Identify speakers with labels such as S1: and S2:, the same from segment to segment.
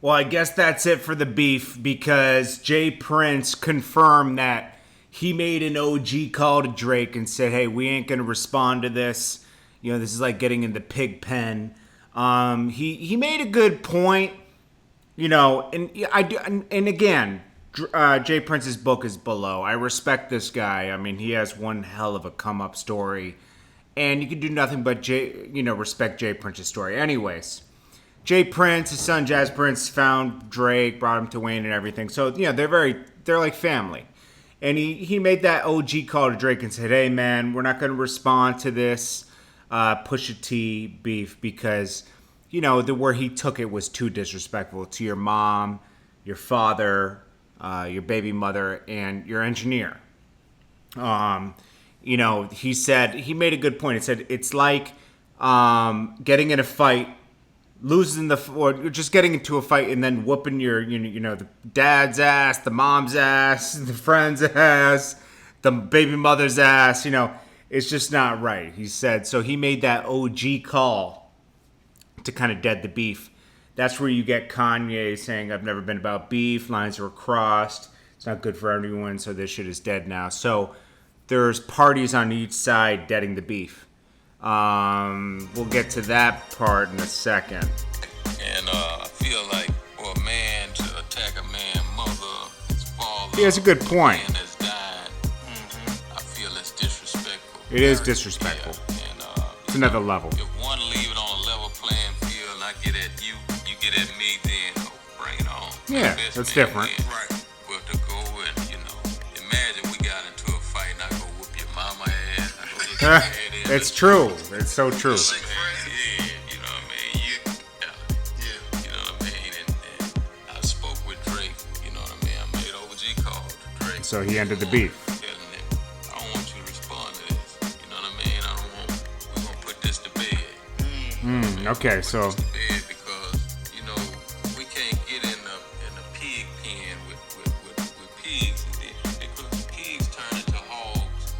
S1: Well, I guess that's it for the beef because Jay Prince confirmed that he made an OG call to Drake and said, "Hey, we ain't gonna respond to this. You know, this is like getting in the pig pen." He made a good point. You know, and I do, and again, Jay Prince's book is below. I respect this guy. I mean, he has one hell of a come up story, and you can do nothing but respect Jay Prince's story. Anyways, Jay Prince, his son Jazz Prince, found Drake, brought him to Wayne and everything. So they're like family. And he made that OG call to Drake and said, "Hey man, we're not going to respond to this Pusha T beef because." The where he took it was too disrespectful to your mom, your father, your baby mother, and your engineer. He said, he made a good point. He said, it's like getting in a fight, or just getting into a fight and then whooping the dad's ass, the mom's ass, the friend's ass, the baby mother's ass. It's just not right. He said, so he made that OG call to kind of dead the beef. That's where you get Kanye saying, "I've never been about beef. Lines were crossed. It's not good for everyone, so this shit is dead now." So there's parties on each side deading the beef. We'll get to that part in a second.
S2: And I feel like for a man to attack a man's mother, his father,
S1: he has a good point.
S2: Man has died. I feel it's disrespectful.
S1: It is disrespectful.
S2: Yeah. And
S1: it's another level.
S2: If one leave it on a level playing field, and I get at you, you get at me, then bring it on.
S1: Yeah, that's different.
S2: Then. Right. But to go and imagine we got into a fight, and I go whoop your mama ass. I go get your dad ass.
S1: It's true. It's so true.
S2: Yeah, you know what I mean. You know what I mean. And I spoke with Drake. You know what I mean. I made OG call to Drake.
S1: So he ended the beef.
S2: I don't want you to respond to this. You know what I mean. We're gonna put this to bed.
S1: Okay, so.
S2: Because we can't get in the pig pen with pigs, because pigs turn into hogs.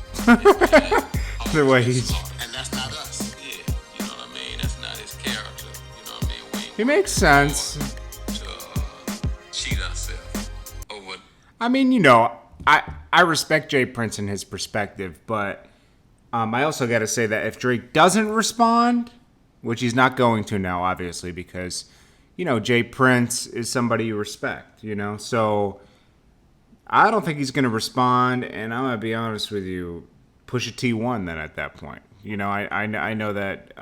S1: The way he's.
S2: And that's not us. Yeah, you know what I mean. That's not his character. You know what I mean.
S1: He makes sense.
S2: To cheat ourselves over.
S1: I mean, I respect Jay Prince and his perspective, but I also got to say that if Drake doesn't respond, which he's not going to now, obviously, because, Jay Prince is somebody you respect, So I don't think he's going to respond, and I'm going to be honest with you, Pusha T won then at that point. I know that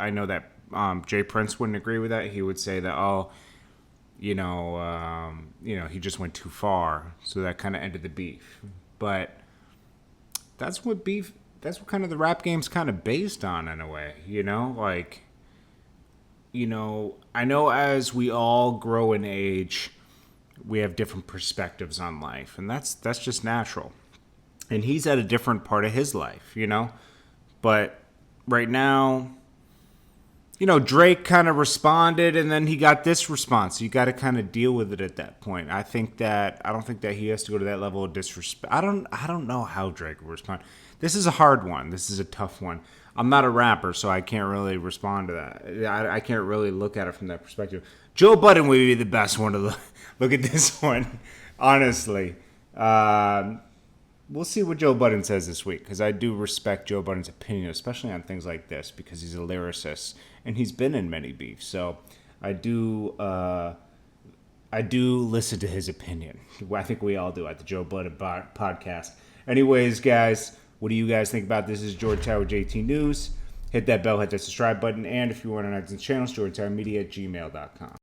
S1: Jay Prince wouldn't agree with that. He would say that, he just went too far, so that kind of ended the beef. But that's what kind of the rap game's kind of based on in a way, I know as we all grow in age, we have different perspectives on life, and that's just natural. And he's at a different part of his life, But right now, Drake kind of responded, and then he got this response. You got to kind of deal with it at that point. I don't think that he has to go to that level of disrespect. I don't know how Drake will respond. This is a hard one. This is a tough one. I'm not a rapper, so I can't really respond to that. I can't really look at it from that perspective. Joe Budden would be the best one to look at this one, honestly. We'll see what Joe Budden says this week, because I do respect Joe Budden's opinion, especially on things like this, because he's a lyricist and he's been in many beefs. So I do listen to his opinion. I think we all do at the Joe Budden podcast. Anyways, guys, what do you guys think about this? This is Jordan Tower JT News. Hit that bell, hit that subscribe button, and if you want on iTunes channels, jordantowermedia@gmail.com.